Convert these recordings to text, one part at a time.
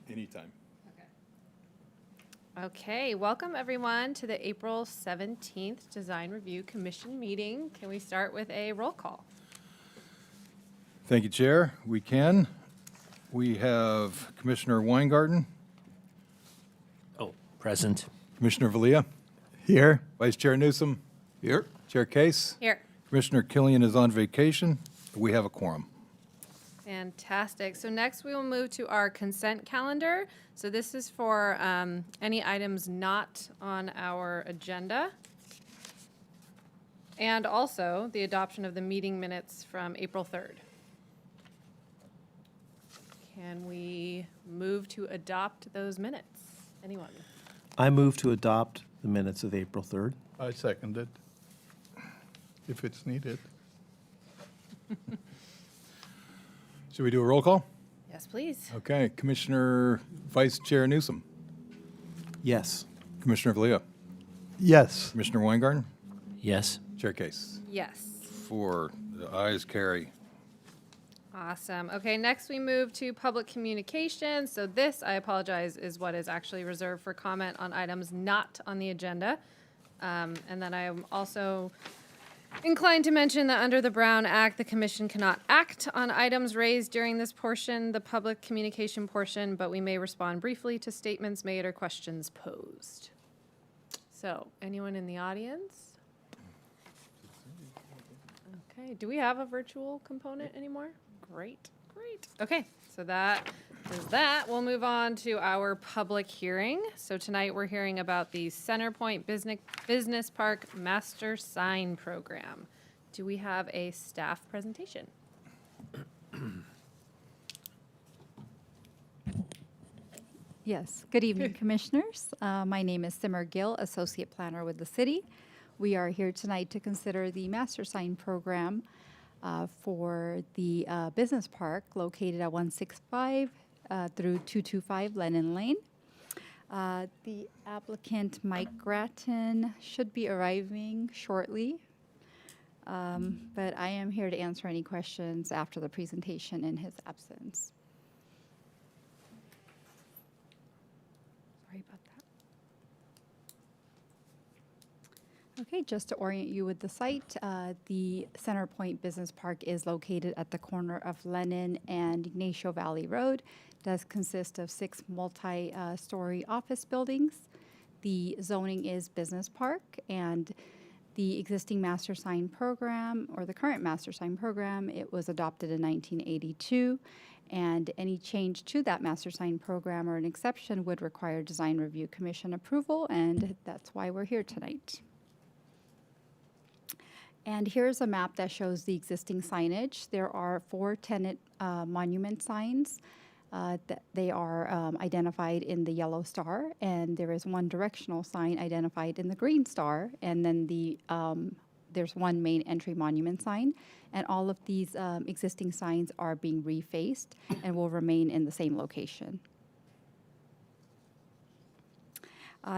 Anytime. Okay, welcome everyone to the April 17th Design Review Commission meeting. Can we start with a roll call? Thank you, Chair. We can. We have Commissioner Weingarten, Oh, present. Commissioner Valia. Here. Vice Chair Newsom. Here. Chair Case. Here. Commissioner Killian is on vacation. We have a quorum. Fantastic. So next we will move to our consent calendar. So this is for any items not on our agenda. And also the adoption of the meeting minutes from April 3rd. Can we move to adopt those minutes? Anyone? I move to adopt the minutes of April 3rd. I second it, if it's needed. Should we do a roll call? Yes, please. Okay, Commissioner Vice Chair Newsom, Yes. Commissioner Valia, Yes. Commissioner Weingarten, Yes. Chair Case. Yes. 4, the ayes carry. Awesome. Okay, next we move to public communication. So this, I apologize, is what is actually reserved for comment on items not on the agenda. And then I am also inclined to mention that under the Brown Act, the commission cannot act on items raised during this portion, the public communication portion, but we may respond briefly to statements made or questions posed. So, anyone in the audience? Okay, do we have a virtual component anymore? Great, great. Okay, so that is that. We'll move on to our public hearing. So tonight we're hearing about the Centerpoint Business Park Master Sign Program. Do we have a staff presentation? Yes. Good evening, Commissioners. My name is Simmer Gill, Associate Planner with the City. We are here tonight to consider the Master Sign Program for the business park located at 165 through 225 Lennon Lane. The applicant, Mike Gratton, should be arriving shortly, but I am here to answer any questions after the presentation in his absence. Sorry about that. Okay, just to orient you with the site, the Centerpoint Business Park is located at the corner of Lennon and Ignacio Valley Road. Does consist of 6 multi-story office buildings. The zoning is business park, and the existing master sign program, or the current master sign program, it was adopted in 1982, and any change to that master sign program or an exception would require Design Review Commission approval, and that's why we're here tonight. And here's a map that shows the existing signage. There are 4 tenant monument signs. They are identified in the yellow star, and there is 1 directional sign identified in the green star, and then there's 1 main entry monument sign, and all of these existing signs are being refaced and will remain in the same location.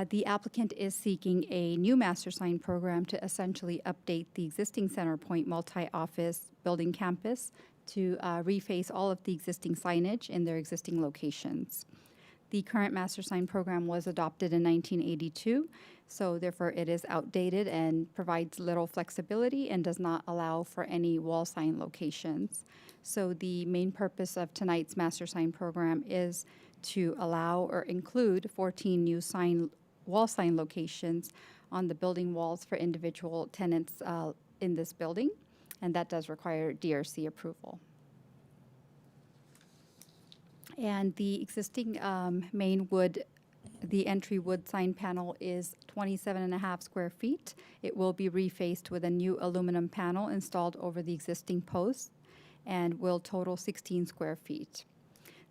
The applicant is seeking a new master sign program to essentially update the existing Centerpoint multi-office building campus to reface all of the existing signage in their existing locations. The current master sign program was adopted in 1982, so therefore it is outdated and provides little flexibility and does not allow for any wall sign locations. So the main purpose of tonight's master sign program is to allow or include 14 new wall sign locations on the building walls for individual tenants in this building, and that does require DRC approval. And the existing the entry wood sign panel is 27.5 square feet. It will be refaced with a new aluminum panel installed over the existing posts and will total 16 square feet.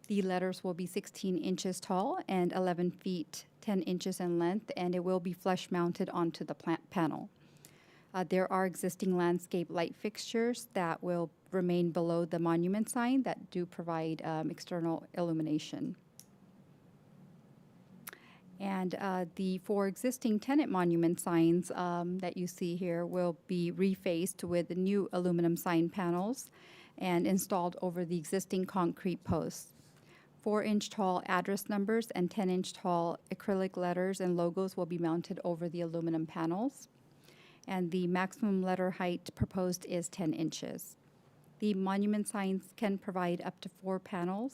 The letters will be 16 inches tall and 11 feet 10 inches in length, and it will be flush mounted onto the panel. There are existing landscape light fixtures that will remain below the monument sign that do provide external illumination. And the 4 existing tenant monument signs that you see here will be refaced with new aluminum sign panels, and installed over the existing concrete posts. 4-inch tall address numbers and 10-inch tall acrylic letters and logos will be mounted over the aluminum panels. And the maximum letter height proposed is 10 inches. The monument signs can provide up to 4 panel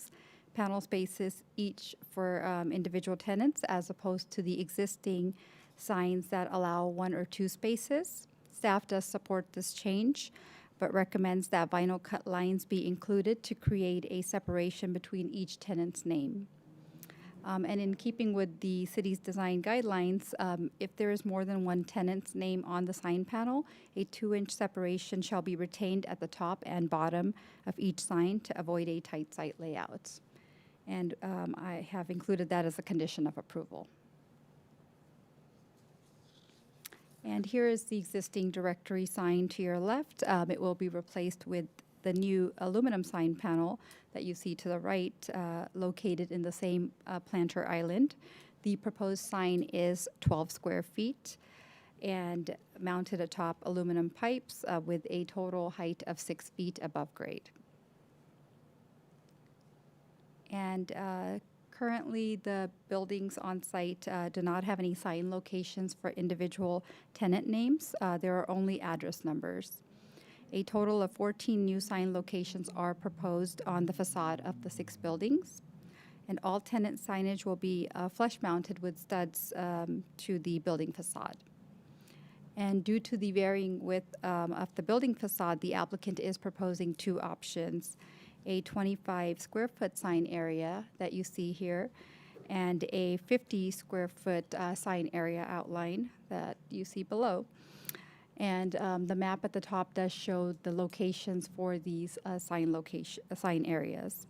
spaces each for individual tenants, as opposed to the existing signs that allow 1 or 2 spaces. Staff does support this change, but recommends that vinyl cut lines be included to create a separation between each tenant's name. And in keeping with the city's design guidelines, if there is more than one tenant's name on the sign panel, a 2-inch separation shall be retained at the top and bottom of each sign to avoid a tight site layout. And I have included that as a condition of approval. And here is the existing directory sign to your left. It will be replaced with the new aluminum sign panel that you see to the right, located in the same planter island. The proposed sign is 12 square feet and mounted atop aluminum pipes with a total height of 6 feet above grade. And currently, the buildings on site do not have any sign locations for individual tenant names. There are only address numbers. A total of 14 new sign locations are proposed on the facade of the 6 buildings. And all tenant signage will be flush mounted with studs to the building facade. And due to the varying width of the building facade, the applicant is proposing 2 options: a 25 square foot sign area that you see here, and a 50 square foot sign area outline that you see below. And the map at the top does show the locations for these sign areas.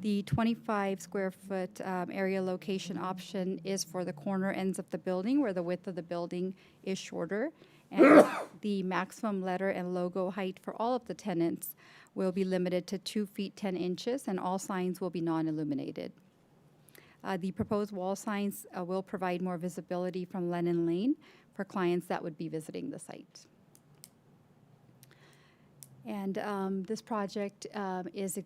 The 25 square foot area location option is for the corner ends of the building where the width of the building is shorter. And the maximum letter and logo height for all of the tenants will be limited to 2 feet 10 inches, and all signs will be non-illuminated. The proposed wall signs will provide more visibility from Lennon Lane for clients that would be visiting the site. And this project is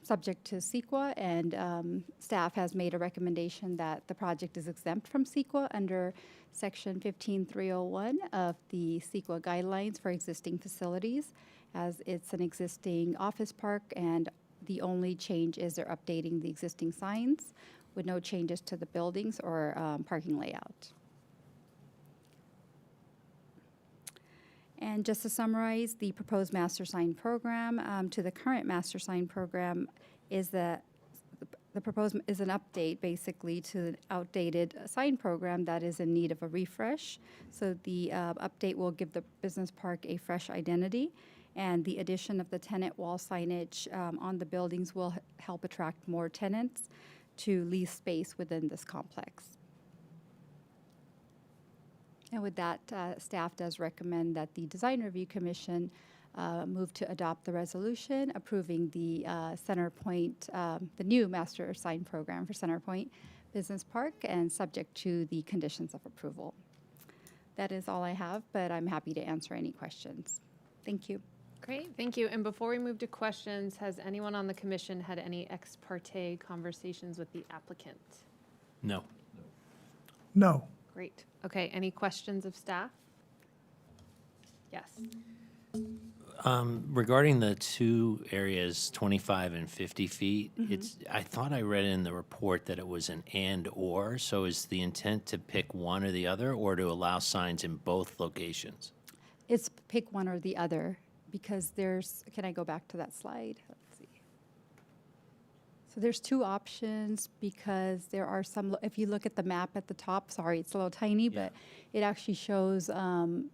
subject to CEQA, and staff has made a recommendation that the project is exempt from CEQA under Section 15301 of the CEQA guidelines for existing facilities, as it's an existing office park, and the only change is they're updating the existing signs with no changes to the buildings or parking layout. And just to summarize, the proposed master sign program to the current master sign program is that the proposed is an update basically to the outdated sign program that is in need of a refresh. So the update will give the business park a fresh identity, and the addition of the tenant wall signage on the buildings will help attract more tenants to lease space within this complex. And with that, staff does recommend that the Design Review Commission move to adopt the resolution approving the CenterPoint, the new master sign program for CenterPoint Business Park, and subject to the conditions of approval. That is all I have, but I'm happy to answer any questions. Thank you. Great, thank you. And before we move to questions, has anyone on the commission had any ex parte conversations with the applicant? No. No. Great. Okay, any questions of staff? Yes. Regarding the 2 areas, 25 and 50 feet, I thought I read in the report that it was an and/or, so is the intent to pick one or the other, or to allow signs in both locations? It's pick one or the other, because there's, can I go back to that slide? Let's see. So there's 2 options, because there are some, if you look at the map at the top, sorry, it's a little tiny, Yeah. but it actually shows some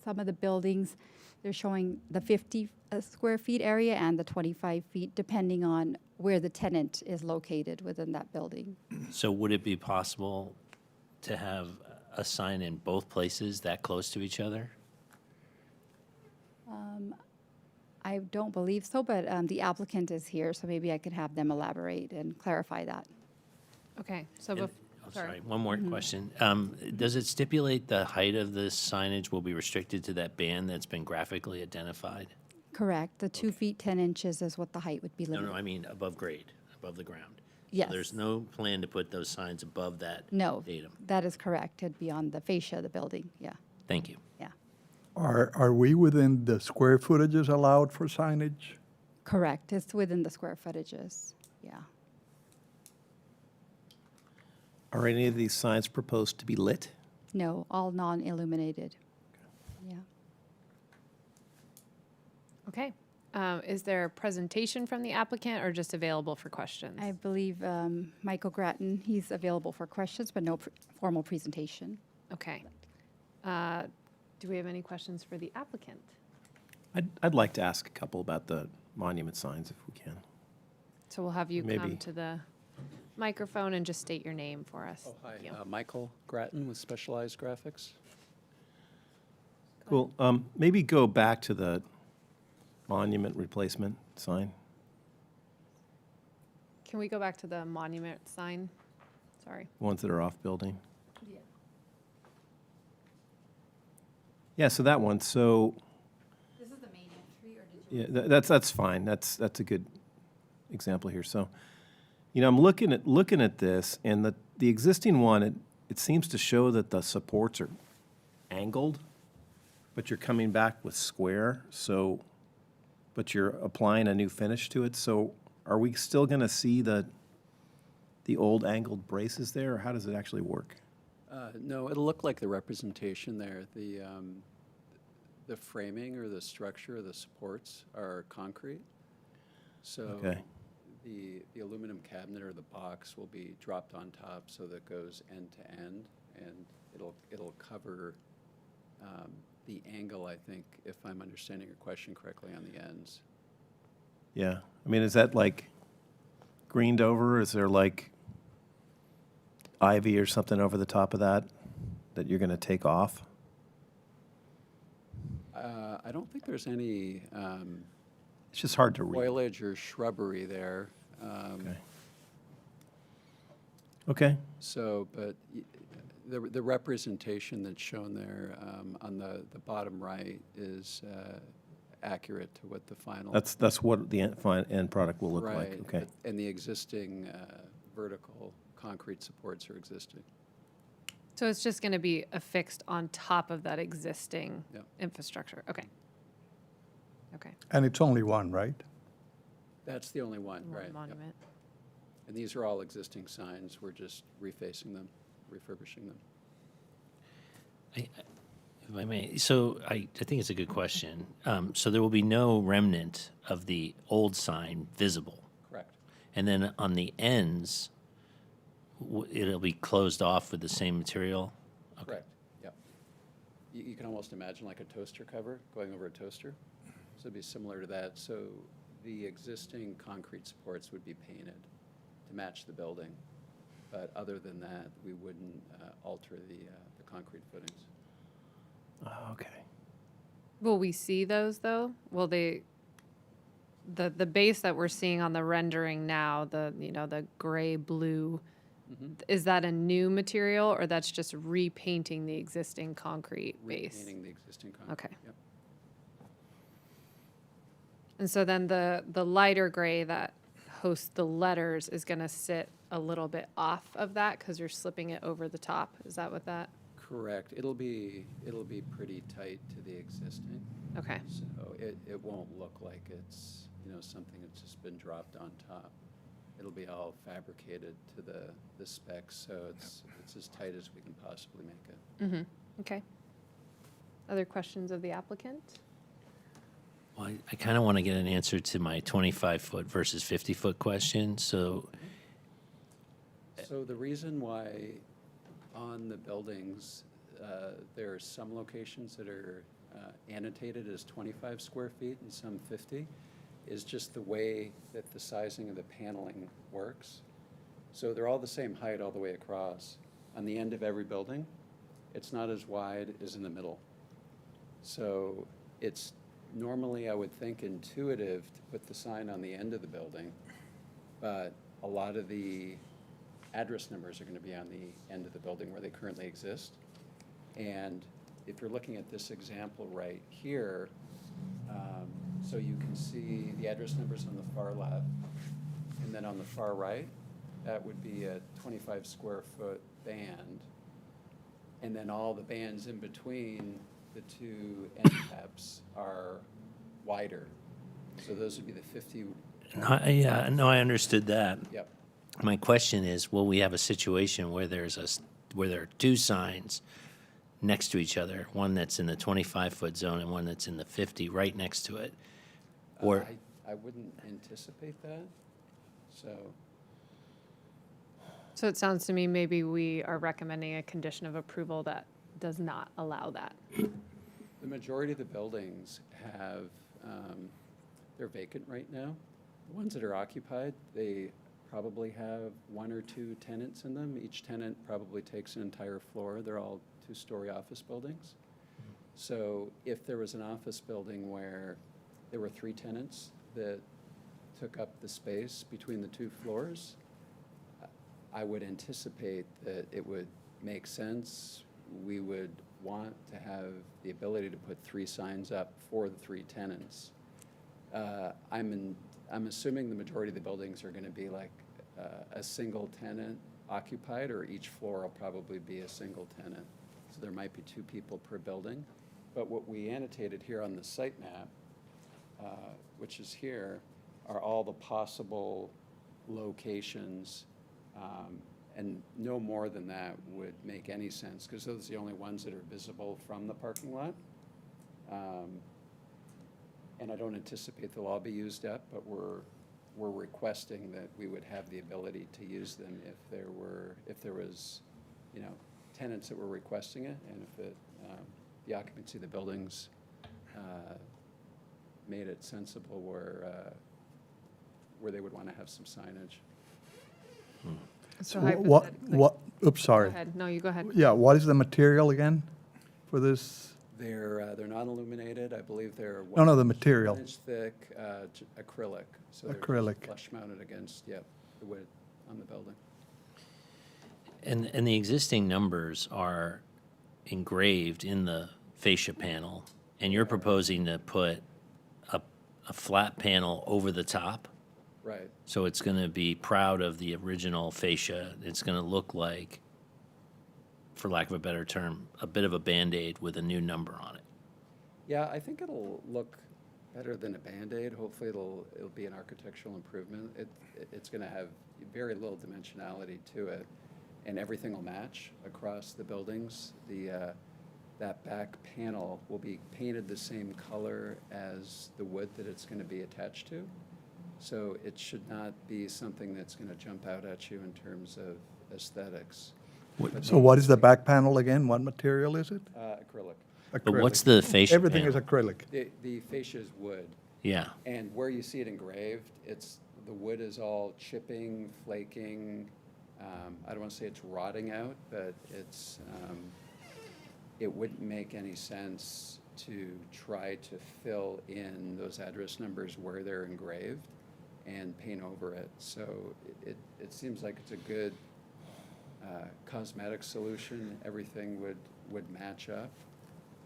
of the buildings. They're showing the 50 square feet area and the 25 feet, depending on where the tenant is located within that building. So would it be possible to have a sign in both places that close to each other? I don't believe so, but the applicant is here, so maybe I could have them elaborate and clarify that. Okay, so And- sorry. Sorry, one more question. Does it stipulate the height of the signage will be restricted to that band that's been graphically identified? Correct. The 2 feet, 10 inches is what the height would be No, limited. no, I mean above grade, above the ground. Yes. So there's no plan to put those signs above that No, datum. that is correct. It'd be on the fascia of the building, yeah, Thank you. yeah. Are we within the square footages allowed for signage? Correct. It's within the square footages, yeah. Are any of these signs proposed to be lit? No, all non-illuminated. Yeah. Okay. Is there a presentation from the applicant or just available for questions? I believe Michael Grattan, he's available for questions, but no formal presentation. Okay. Do we have any questions for the applicant? I'd like to ask a couple about the monument signs if we can. So we'll have you come Maybe. to the microphone and just state your name for us. Oh, hi. Thank you. Michael Grattan with Specialized Graphics. Cool. Maybe go back to the monument replacement sign. Can we go back to the monument sign? Sorry. Ones that are off building. Yeah, so that one, so, This is the main entry, or did you? yeah, that's fine, that's a good example here, so, I'm looking at this, and the existing one, it seems to show that the supports are angled, but you're coming back with square, so, but you're applying a new finish to it, so are we still gonna see the old angled braces there, or how does it actually work? No, it'll look like the representation there. The framing or the structure of the supports are concrete. So Okay. the aluminum cabinet or the box will be dropped on top so that it goes end to end, and it'll cover the angle, I think, if I'm understanding your question correctly, on the ends. Yeah, I mean, is that like greened over? Is there like ivy or something over the top of that you're gonna take off? I don't think there's any It's just hard to read. foliage or shrubbery there. Okay. Okay, So, but the representation that's shown there on the bottom right is accurate to what the final. that's what the end product will look like, Right, okay. and the existing vertical concrete supports are existing. So it's just going to be affixed on top of that existing Yeah. infrastructure. Okay. Okay. And it's only one, right? That's the only one, One right? yep. monument. And these are all existing signs. We're just refacing them, refurbishing them. If I may, so I think it's a good question. So there will be no remnant of the old sign visible. Correct. And then on the ends, it'll be closed off with the same material? Okay. Correct, yep. You can almost imagine like a toaster cover going over a toaster. So it'd be similar to that. So the existing concrete supports would be painted to match the building. But other than that, we wouldn't alter the concrete footings. Oh, okay. Will we see those though? Will they, the base that we're seeing on the rendering now, the gray blue, is that a new material or that's just repainting the existing concrete base? Repainting the existing concrete. Okay. Yep. And so then the lighter gray that hosts the letters is going to sit a little bit off of that because you're slipping it over the top. Is that what that? Correct. It'll be pretty tight to the existing. Okay. So it won't look like it's, something that's just been dropped on top. It'll be all fabricated to the specs, so it's as tight as we can possibly make it. Mm-hmm. Okay. Other questions of the applicant? Well, I kind of want to get an answer to my 25-foot versus 50-foot question. So So the reason why on the buildings, there are some locations that are annotated as 25 square feet and some 50, is just the way that the sizing of the paneling works. So they're all the same height all the way across. On the end of every building, it's not as wide as in the middle. So it's normally, I would think, intuitive to put the sign on the end of the building, but a lot of the address numbers are going to be on the end of the building where they currently exist. And if you're looking at this example right here, So you can see the address numbers on the far left, and then on the far right, that would be a 25 square foot band. And then all the bands in between the two end caps are wider. So those would be the 50, Yeah, no, I understood that. yep. My question is, will we have a situation where where there are two signs next to each other, one that's in the 25-foot zone and one that's in the 50 right next to it? Or, I wouldn't anticipate that, so. So it sounds to me maybe we are recommending a condition of approval that does not allow that. The majority of the buildings have, they're vacant right now. The ones that are occupied, they probably have one or two tenants in them. Each tenant probably takes an entire floor. They're all two-story office buildings. So if there was an office building where there were 3 tenants that took up the space between the 2 floors, I would anticipate that it would make sense. We would want to have the ability to put 3 signs up for the 3 tenants. I'm assuming the majority of the buildings are going to be like a single tenant occupied, or each floor will probably be a single tenant. So there might be 2 people per building. But what we annotated here on the site map, which is here, are all the possible locations. And no more than that would make any sense, because those are the only ones that are visible from the parking lot. And I don't anticipate they'll all be used up, but we're requesting that we would have the ability to use them if there was, tenants that were requesting it, and if the occupancy of the buildings made it sensible where they would want to have some signage. So What, hypothetically- oops, Go sorry. ahead. No, you go ahead. Yeah, what is the material again for this? They're not illuminated. I believe they're No, the material. 1 inch thick acrylic. So they're just Acrylic. flush mounted against, the wood on the building. and the existing numbers are engraved in the fascia panel, and you're proposing to put a flat panel over the top? Right. So it's going to be proud of the original fascia. It's going to look like, for lack of a better term, a bit of a Band-Aid with a new number on it. Yeah, I think it'll look better than a Band-Aid. Hopefully it'll be an architectural improvement. It's going to have very little dimensionality to it, and everything will match across the buildings. That back panel will be painted the same color as the wood that it's going to be attached to. So it should not be something that's going to jump out at you in terms of aesthetics. But So what is the back panel again? What material is it? Acrylic. But what's Acrylic. the fascia Everything is panel? acrylic. The fascia is wood. Yeah. And where you see it engraved, the wood is all chipping, flaking. I don't want to say it's rotting out, but it wouldn't make any sense to try to fill in those address numbers where they're engraved and paint over it. So it seems like it's a good cosmetic solution. Everything would match up.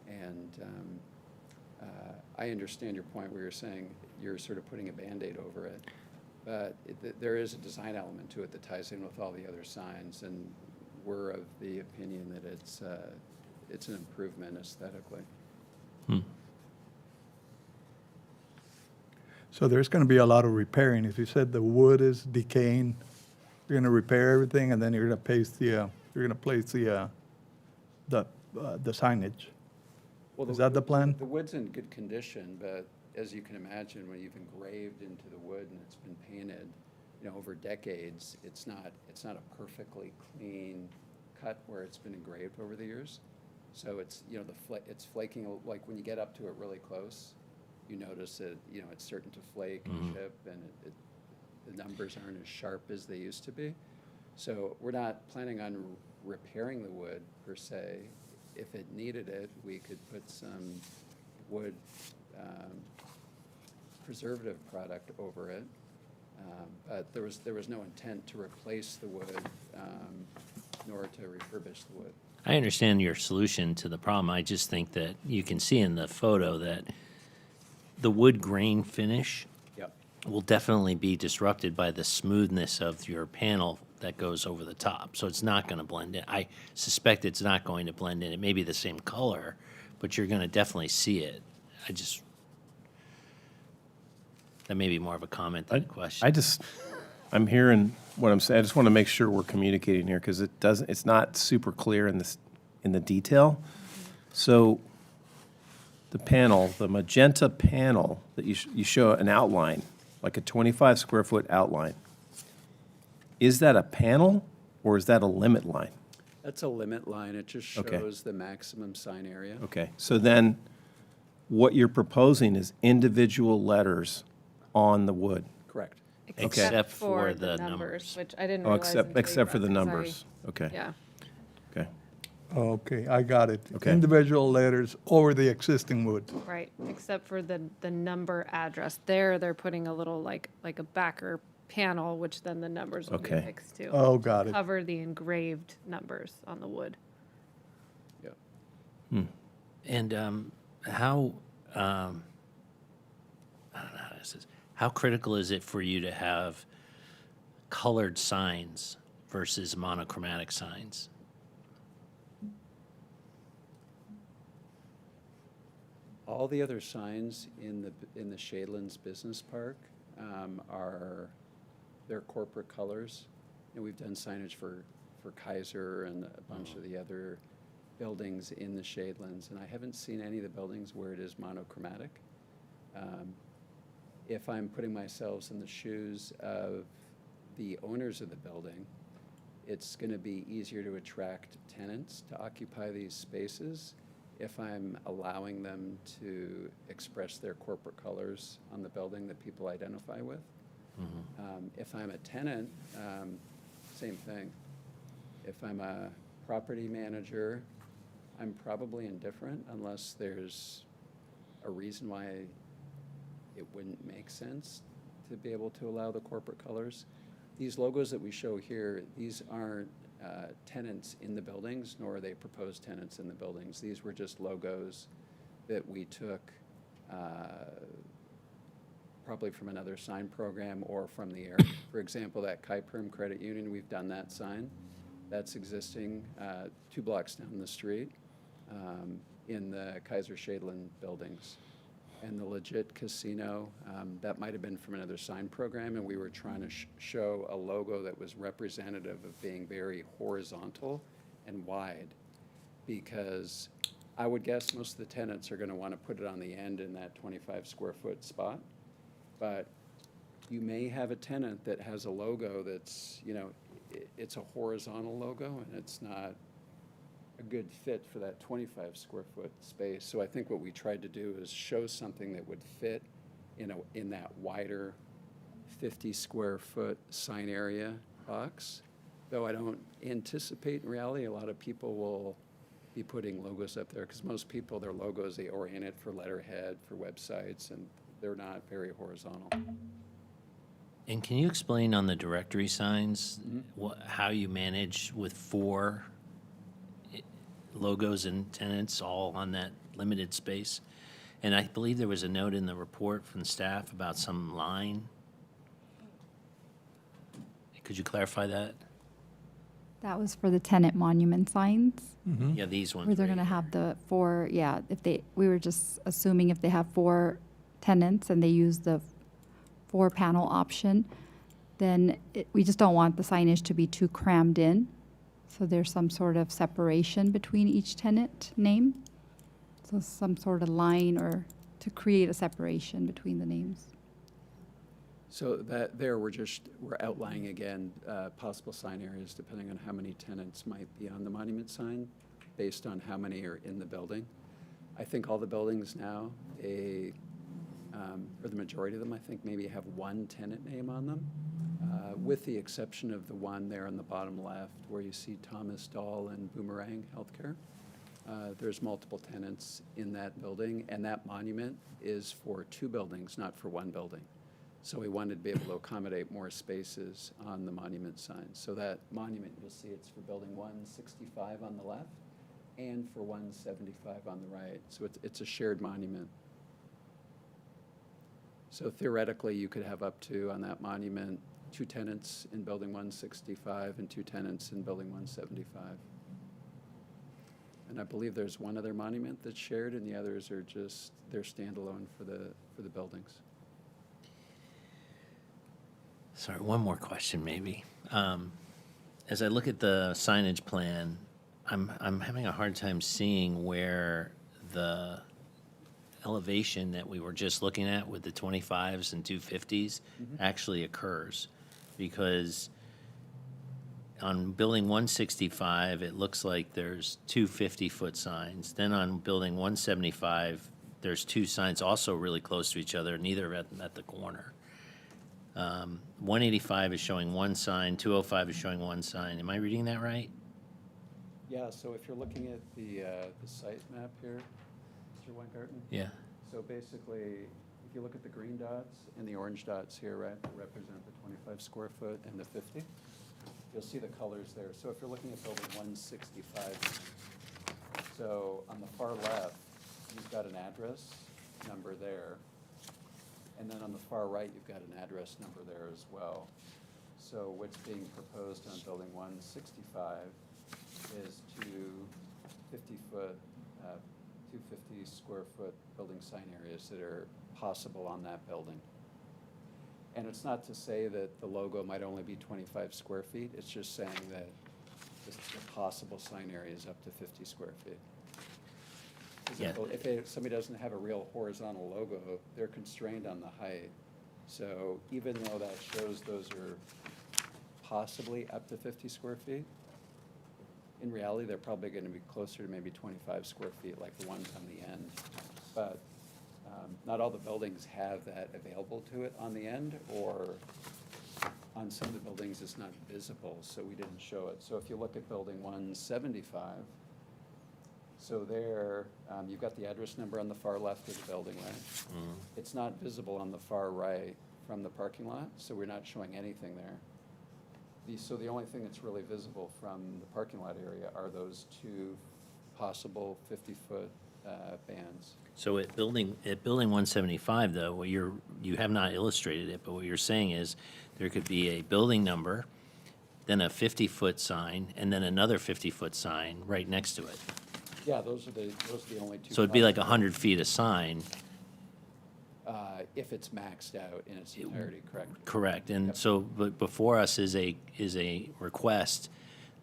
And I understand your point where you're saying you're sort of putting a Band-Aid over it. But there is a design element to it that ties in with all the other signs, and we're of the opinion that it's an improvement aesthetically. So there's going to be a lot of repairing. If you said the wood is decaying, you're going to repair everything, and then you're going to place the signage. Well, Is that the plan? The wood's in good condition, but as you can imagine, when you've engraved into the wood and it's been painted, over decades, it's not a perfectly clean cut where it's been engraved over the years. So it's, it's flaking, like when you get up to it really close, you notice that, it's starting to flake and chip, and the numbers aren't as sharp as they used to be. So we're not planning on repairing the wood per se. If it needed it, we could put some wood preservative product over it. But there was no intent to replace the wood, nor to refurbish the wood. I understand your solution to the problem. I just think that you can see in the photo that the wood grain finish Yep. will definitely be disrupted by the smoothness of your panel that goes over the top. So it's not going to blend in. I suspect it's not going to blend in. It may be the same color, but you're going to definitely see it. That may be more of a comment than a question. I'm hearing what I'm saying. I just want to make sure we're communicating here because it's not super clear in the detail. So the magenta panel that you show an outline, like a 25 square foot outline. Is that a panel or is that a limit line? That's a limit line. It just Okay. shows the maximum sign area. Okay, so then what you're proposing is individual letters on the wood. Correct. Except for the numbers, numbers. which I didn't Oh, realize until you except for brought the this. numbers. Okay, Yeah. okay. Okay, I got it. Okay. Individual letters over the existing wood. Right, except for the number address. There, they're putting a little like a backer panel, which then the numbers will be Okay. affixed to. Oh, got it. Cover the engraved numbers on the wood. Yep. And how, I don't know how this is, how critical is it for you to have colored signs versus monochromatic signs? All the other signs in the Shadelands Business Park are their corporate colors. And we've done signage for Kaiser and a bunch of the other buildings in the Shadelands. And I haven't seen any of the buildings where it is monochromatic. If I'm putting myself in the shoes of the owners of the building, it's going to be easier to attract tenants to occupy these spaces if I'm allowing them to express their corporate colors on the building that people identify with. If I'm a tenant, same thing. If I'm a property manager, I'm probably indifferent unless there's a reason why it wouldn't make sense to be able to allow the corporate colors. These logos that we show here, these aren't tenants in the buildings, nor are they proposed tenants in the buildings. These were just logos that we took probably from another sign program or from the area. For example, that Kaiperm Credit Union, we've done that sign. That's existing 2 blocks down the street in the Kaiser Shadeland buildings. And the Legit Casino, that might have been from another sign program, and we were trying to show a logo that was representative of being very horizontal and wide, because I would guess most of the tenants are going to want to put it on the end in that 25 square foot spot. But you may have a tenant that has a logo that's, it's a horizontal logo, and it's not a good fit for that 25 square foot space. So I think what we tried to do is show something that would fit in that wider 50 square foot sign area box. Though I don't anticipate in reality a lot of people will be putting logos up there, because most people, their logos, they orient it for letterhead, for websites, and they're not very horizontal. And can you explain on the directory signs how you manage with 4 logos and tenants all on that limited space? And I believe there was a note in the report from the staff about some line. Could you clarify that? That was for the tenant monument signs, Yeah, these ones. where they're right going to here. have the 4, we were just assuming if they have 4 tenants and they use the 4 panel option, then we just don't want the signage to be too crammed in. So there's some sort of separation between each tenant name. So some sort of line or to create a separation between the names. So that there, we're outlining again possible sign areas depending on how many tenants might be on the monument sign, based on how many are in the building. I think all the buildings now, or the majority of them, I think maybe have 1 tenant name on them, with the exception of the one there on the bottom left where you see Thomas Dahl and Boomerang Healthcare. There's multiple tenants in that building, and that monument is for 2 buildings, not for 1 building. So we wanted to be able to accommodate more spaces on the monument sign. So that monument, you'll see it's for building 165 on the left and for 175 on the right. So it's a shared monument. So theoretically, you could have up to, on that monument, 2 tenants in Building 165 and 2 tenants in Building 175. And I believe there's one other monument that's shared, and the others are just, they're standalone for the buildings. Sorry, one more question maybe. As I look at the signage plan, I'm having a hard time seeing where the elevation that we were just looking at with the 25s and 250s actually occurs. Because on building 165, it looks like there's 2 50-foot signs. Then on building 175, there's 2 signs also really close to each other, neither at the corner. 185 is showing 1 sign, 205 is showing 1 sign. Am I reading that right? Yeah, so if you're looking at the site map here, Mr. Weingarten? Yeah. So basically, if you look at the green dots and the orange dots here, right, that represent the 25 square foot and the 50, you'll see the colors there. So if you're looking at building 165, so on the far left, you've got an address number there. And then on the far right, you've got an address number there as well. So what's being proposed on building 165 is 2 50-foot, 250 square foot building sign areas that are possible on that building. And it's not to say that the logo might only be 25 square feet, it's just saying that the possible sign area is up to 50 square feet. 'Cause Yeah. if somebody doesn't have a real horizontal logo, they're constrained on the height. So even though that shows those are possibly up to 50 square feet, in reality, they're probably going to be closer to maybe 25 square feet, like the ones on the end. But not all the buildings have that available to it on the end, or on some of the buildings, it's not visible, so we didn't show it. So if you look at building 175, so there, you've got the address number on the far left of the building, right? It's not visible on the far right from the parking lot, so we're not showing anything there. So the only thing that's really visible from the parking lot area are those 2 possible 50-foot bands. So at building 175, though, what you have not illustrated it, but what you're saying is there could be a building number, then a 50-foot sign, and then another 50-foot sign right next to it. Yeah, those are the only 2. So it'd be like 100 feet a sign. If it's maxed out in its entirety, correct? Correct. And Yep. so, but before us is a request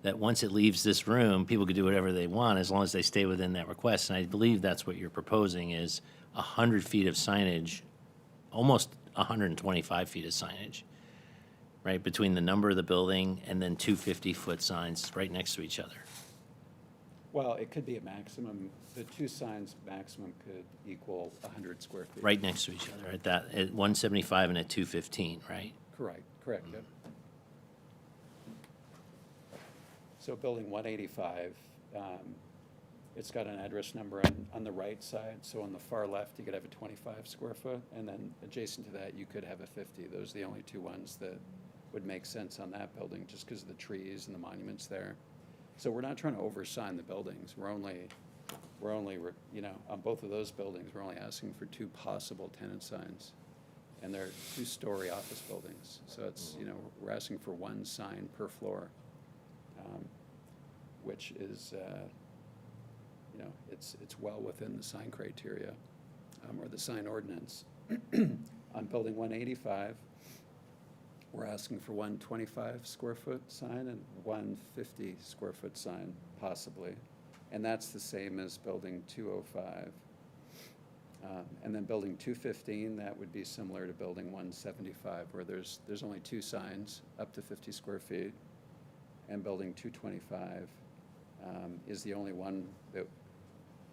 that once it leaves this room, people could do whatever they want as long as they stay within that request. And I believe that's what you're proposing is 100 feet of signage, almost 125 feet of signage, right, between the number of the building and then 2 50-foot signs right next to each other. Well, it could be a maximum, the 2 signs maximum could equal 100 square feet. Right next to each other at 175 and at 215, right? Correct, yep. So building 185, it's got an address number on the right side, so on the far left, you could have a 25 square foot, and then adjacent to that, you could have a 50. Those are the only 2 ones that would make sense on that building, just because of the trees and the monuments there. So we're not trying to oversign the buildings. We're only, on both of those buildings, we're only asking for 2 possible tenant signs. And they're 2-story office buildings. So it's, we're asking for 1 sign per floor, which is, it's well within the sign criteria, or the sign ordinance. On building 185, we're asking for 1 25 square foot sign and 1 50 square foot sign, possibly. And that's the same as building 205. And then building 215, that would be similar to building 175, where there's only 2 signs up to 50 square feet. And building 225 is the only one that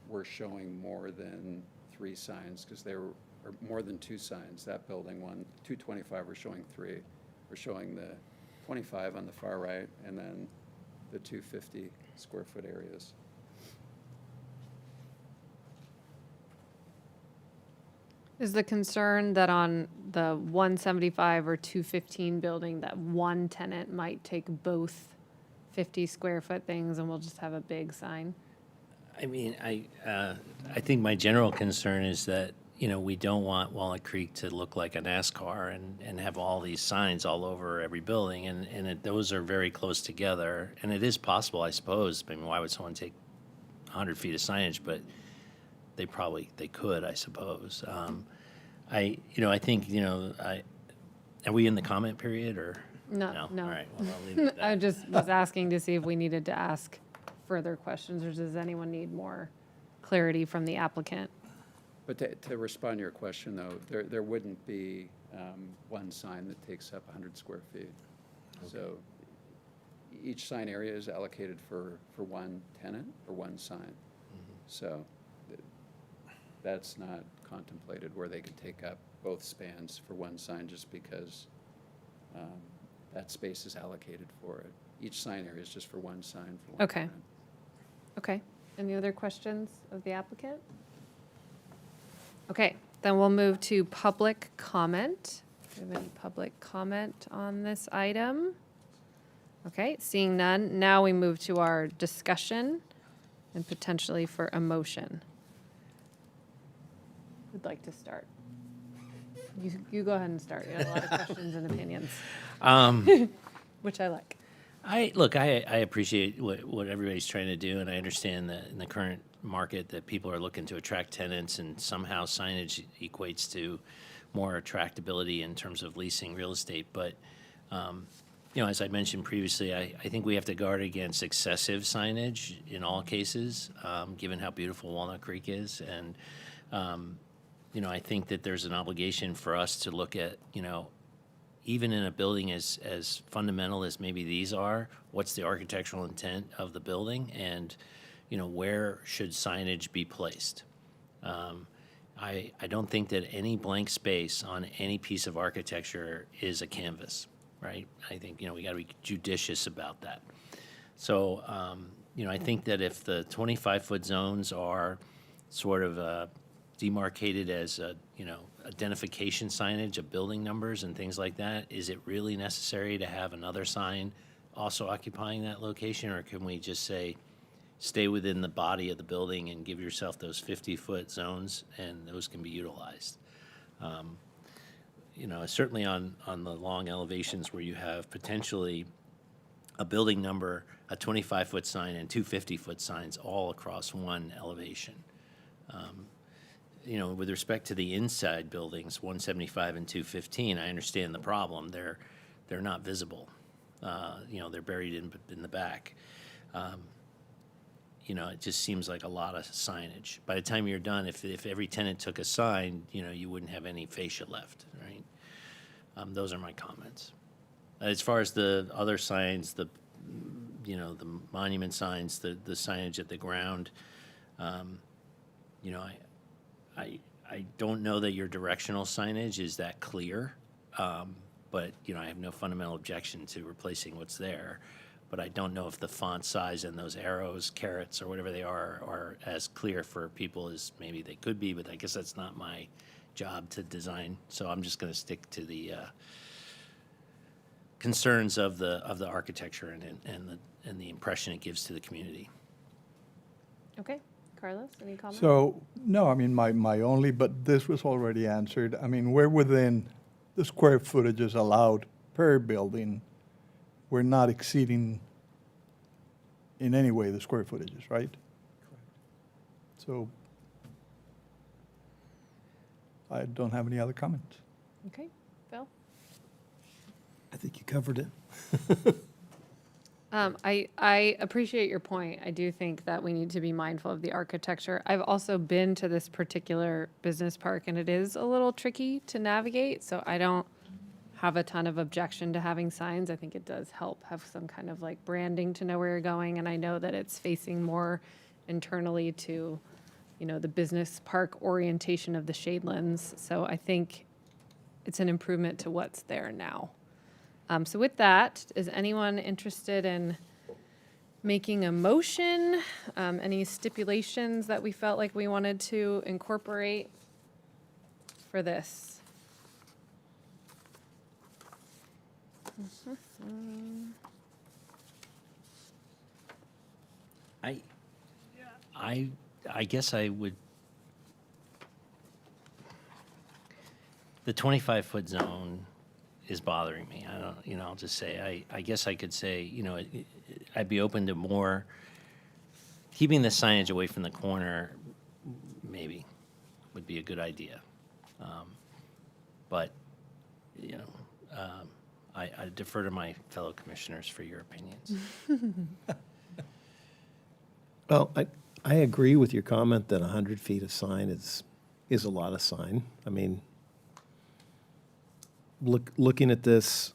we're showing more than 3 signs, because there are more than 2 signs. That building 225, we're showing 3. We're showing the 25 on the far right, and then the 250 square foot areas. Is the concern that on the 175 or 215 building, that one tenant might take both 50 square foot things and we'll just have a big sign? I mean, I think my general concern is that, you know, we don't want Walnut Creek to look like a NASCAR and have all these signs all over every building, and those are very close together. And it is possible, I suppose. I mean, why would someone take 100 feet of signage? But they could, I suppose. I think, are we in the comment period or? No. All right, well, I'll leave it at that. I just was asking to see if we needed to ask further questions, or does anyone need more clarity from the applicant? But to respond to your question, though, there wouldn't be one sign that takes up 100 square feet. So each sign area is allocated for one tenant or one sign. So that's not contemplated where they could take up both spans for one sign just because that space is allocated for it. Each sign area is just for one sign for one Okay. tenant. Okay. Any other questions of the applicant? Okay, then we'll move to public comment. Do we have any public comment on this item? Okay, seeing none, now we move to our discussion and potentially for a motion. Who'd like to start? You go ahead and start. You have a lot of questions and opinions, which I like. I appreciate what everybody's trying to do, and I understand that in the current market that people are looking to attract tenants, and somehow signage equates to more attractability in terms of leasing real estate. But, as I mentioned previously, I think we have to guard against excessive signage in all cases, given how beautiful Walnut Creek is. And, I think that there's an obligation for us to look at, even in a building as fundamental as maybe these are, what's the architectural intent of the building, and where should signage be placed? I don't think that any blank space on any piece of architecture is a canvas, right? I think we got to be judicious about that. So I think that if the 25-foot zones are sort of demarcated as identification signage of building numbers and things like that, is it really necessary to have another sign also occupying that location, or can we just say stay within the body of the building and give yourself those 50-foot zones, and those can be utilized? Certainly on the long elevations where you have potentially a building number, a 25-foot sign, and two 50-foot signs all across one elevation. With respect to the inside buildings, 175 and 215, I understand the problem. They're not visible. They're buried in the back. It just seems like a lot of signage. By the time you're done, if every tenant took a sign, you wouldn't have any fascia left, right? Those are my comments. As far as the other signs, the monument signs, the signage at the ground, I don't know that your directional signage is that clear, but I have no fundamental objection to replacing what's there. But I don't know if the font size and those arrows, carrots, or whatever they are as clear for people as maybe they could be. But I guess that's not my job to design. So I'm just going to stick to the concerns of the architecture and the impression it gives to the community. Okay, Carlos, any comments? So, no, I mean, my only, but this was already answered. I mean, we're within the square footages allowed per building. We're not exceeding in any way the square footages, right? Correct. So I don't have any other comments. Okay, Phil? I think you covered it. I appreciate your point. I do think that we need to be mindful of the architecture. I've also been to this particular business park, and it is a little tricky to navigate, so I don't have a ton of objection to having signs. I think it does help have some kind of like branding to know where you're going, and I know that it's facing more internally to, the business park orientation of the Shadelands. So I think it's an improvement to what's there now. So with that, is anyone interested in making a motion? Any stipulations that we felt like we wanted to incorporate for this? I guess I would. the 25-foot zone is bothering me. I don't, I'll just say, I guess I could say, I'd be open to more, keeping the signage away from the corner, maybe, would be a good idea. But, I defer to my fellow commissioners for your opinions. Well, I agree with your comment that 100 feet of sign is a lot of sign. I mean, looking at this,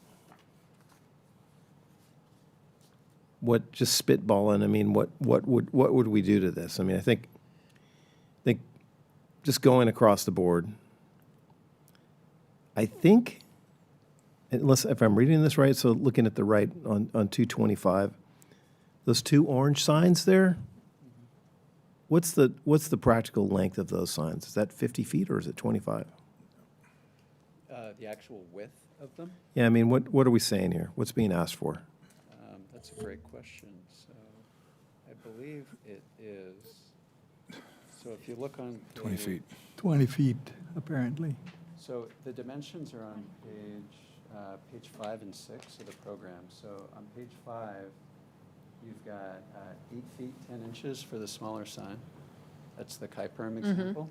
just spitballing, I mean, what would we do to this? I mean, I think just going across the board, I think, unless if I'm reading this right, so looking at the right on 225, those two orange signs there, what's the practical length of those signs? Is that 50 feet or is it 25? The actual width of them? Yeah, I mean, what are we saying here? What's being asked for? That's a great question. So I believe it is, so if you look on 20 page- feet. 20 feet, apparently. So the dimensions are on page 5 and 6 of the program. So on page 5, you've got 8 feet, 10 inches for the smaller sign. That's the Kuiperm example.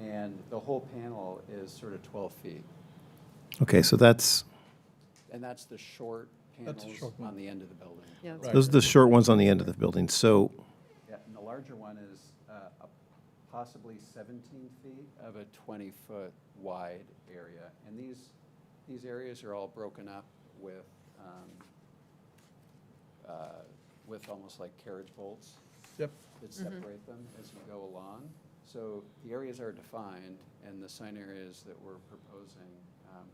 And the whole panel is sort of 12 feet. Okay, so that's, And that's the short That's a panels short one. on the end of the building. Yeah, that's Right. those are the short ones on the end of the building. So, Yeah, and the larger one is possibly 17 feet of a 20-foot wide area. And these areas are all broken up with almost like carriage bolts Yep. that separate them as you go along. So the areas are defined, and the sign areas that we're proposing,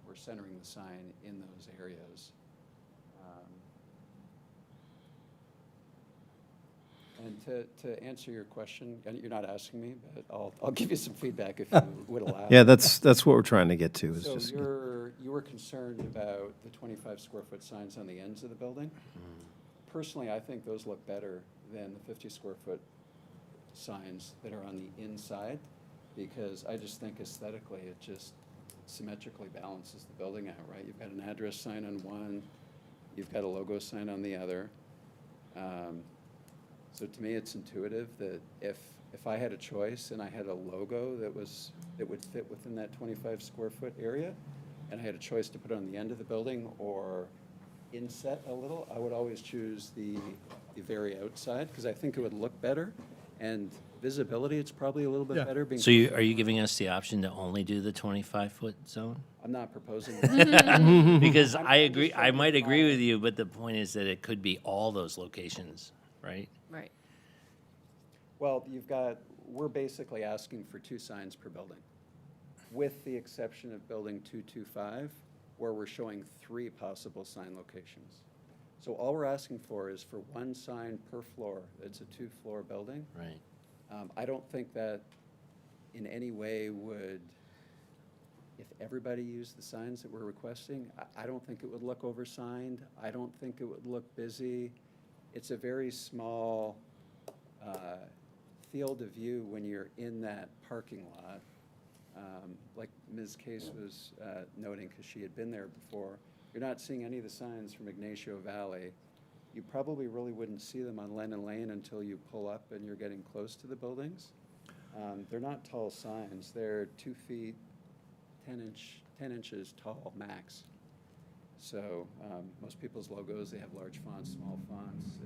we're centering the sign in those areas. And to answer your question, and you're not asking me, but I'll give you some feedback if you would allow. yeah, that's what we're trying to get to. Is So just you were concerned about the 25 square foot signs on the ends of the building? Personally, I think those look better than the 50 square foot signs that are on the inside, because I just think aesthetically, it just symmetrically balances the building out, right? You've got an address sign on one, you've got a logo sign on the other. So to me, it's intuitive that if I had a choice and I had a logo that would fit within that 25 square foot area, and I had a choice to put it on the end of the building or inset a little, I would always choose the very outside, because I think it would look better, and visibility, it's probably a little bit Yeah. better. So are you giving us the option to only do the 25-foot zone? I'm not proposing that. Because I'm I just agree, I trying to might agree follow. with you, but the point is that it could be all those locations, right? right. Well, we're basically asking for 2 signs per building, with the exception of building 225, where we're showing 3 possible sign locations. So all we're asking for is for 1 sign per floor. It's a 2-floor building. Right. I don't think that in any way would, if everybody used the signs that we're requesting, I don't think it would look oversigned. I don't think it would look busy. It's a very small field of view when you're in that parking lot. Like Ms. Case was noting, because she had been there before, you're not seeing any of the signs from Ignacio Valley. You probably really wouldn't see them on Lennon Lane until you pull up and you're getting close to the buildings. They're not tall signs. They're 2 feet, 10 inches tall, max. So most people's logos, they have large fonts, small fonts.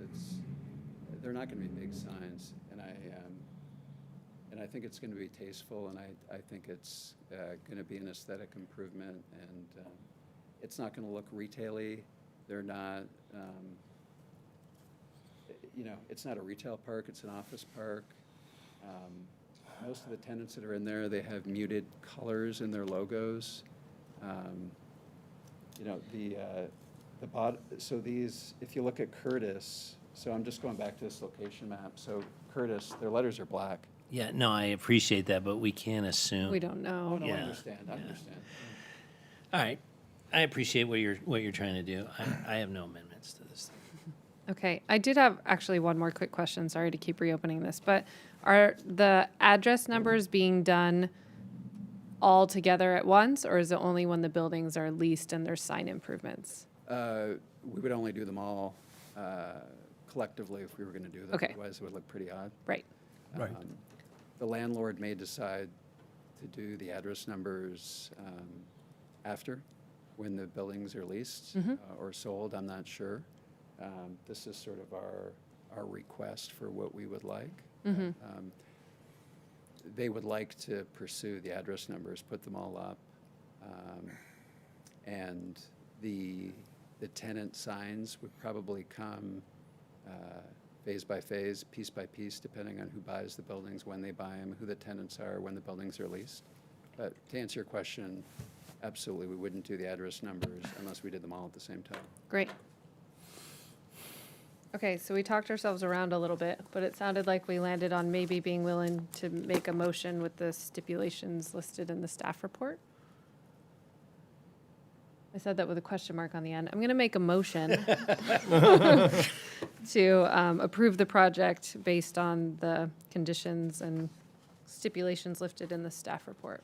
They're not going to be big signs, and I think it's going to be tasteful, and I think it's going to be an aesthetic improvement, and it's not going to look retail-y. They're not, it's not a retail park, it's an office park. Most of the tenants that are in there, they have muted colors in their logos. So these, if you look at Curtis, so I'm just going back to this location map. So Curtis, their letters are black. Yeah, no, I appreciate that, but we can't assume. We don't know. Oh, no, I Yeah, understand, I yeah. understand. All right. I appreciate what you're trying to do. I have no amendments to this thing. Okay, I did have actually one more quick question. Sorry to keep reopening this, but are the address numbers being done all together at once, or is it only when the buildings are leased and there's sign improvements? We would only do them all collectively if we were going to do them. Okay. Otherwise, it would look pretty odd. Right. Right. The landlord may decide to do the address numbers after, when the buildings are leased or sold, I'm not sure. This is sort of our request for what we would like. They would like to pursue the address numbers, put them all up. And the tenant signs would probably come phase by phase, piece by piece, depending on who buys the buildings, when they buy them, who the tenants are, when the buildings are leased. But to answer your question, absolutely, we wouldn't do the address numbers unless we did them all at the same time. Great. Okay, so we talked ourselves around a little bit, but it sounded like we landed on maybe being willing to make a motion with the stipulations listed in the staff report. I said that with a question mark on the end. I'm going to make a motion to approve the project based on the conditions and stipulations lifted in the staff report.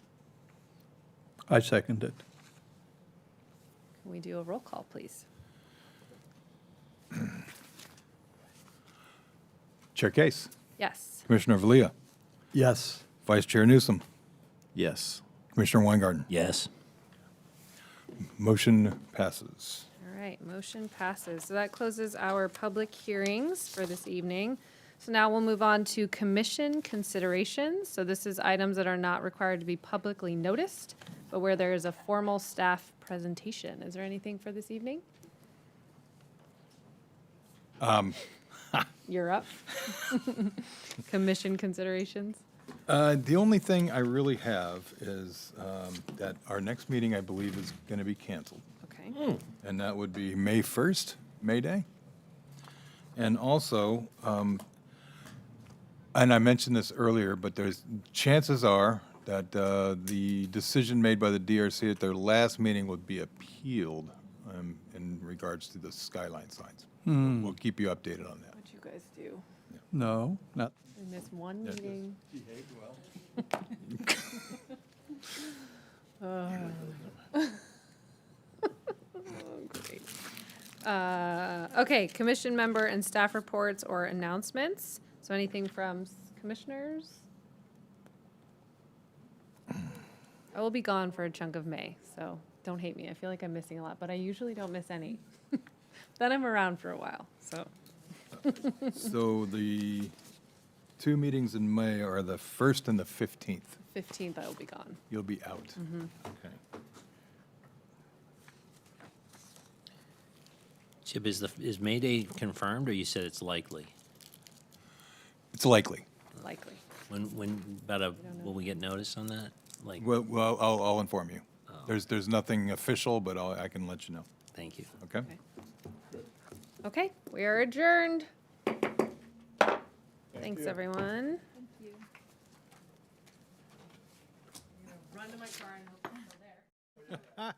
I second it. Can we do a roll call, please? Chair Case, Yes. Commissioner Valia, Yes. Vice Chair Newsom, Yes. Commissioner Weingarten. Yes. Motion passes. All right, motion passes. So that closes our public hearings for this evening. So now we'll move on to commission considerations. So this is items that are not required to be publicly noticed, but where there is a formal staff presentation. Is there anything for this evening? You're up. Commission considerations. The only thing I really have is that our next meeting, I believe, is going to be canceled. Okay. And that would be May 1st, May Day. And also, and I mentioned this earlier, but there's chances are that the decision made by the DRC at their last meeting would be appealed in regards to the skyline signs. We'll keep you updated on that. What'd you guys do? No, not, We missed one meeting. Great. Okay, commission member and staff reports or announcements. So anything from commissioners? I will be gone for a chunk of May, so don't hate me. I feel like I'm missing a lot, but I usually don't miss any. Then I'm around for a while, so. So the two meetings in May are the 1st and the 15th. 15th I will be gone. You'll be out. Okay. Chip, is May Day confirmed, or you said it's likely? It's likely. Likely. Will we get notice on that? Like, Well, I'll inform you. There's nothing official, but I can let you know. thank you. Okay? Okay. Okay, we are adjourned. Thanks, everyone. Thank you. Run to my car and hope I'm still there.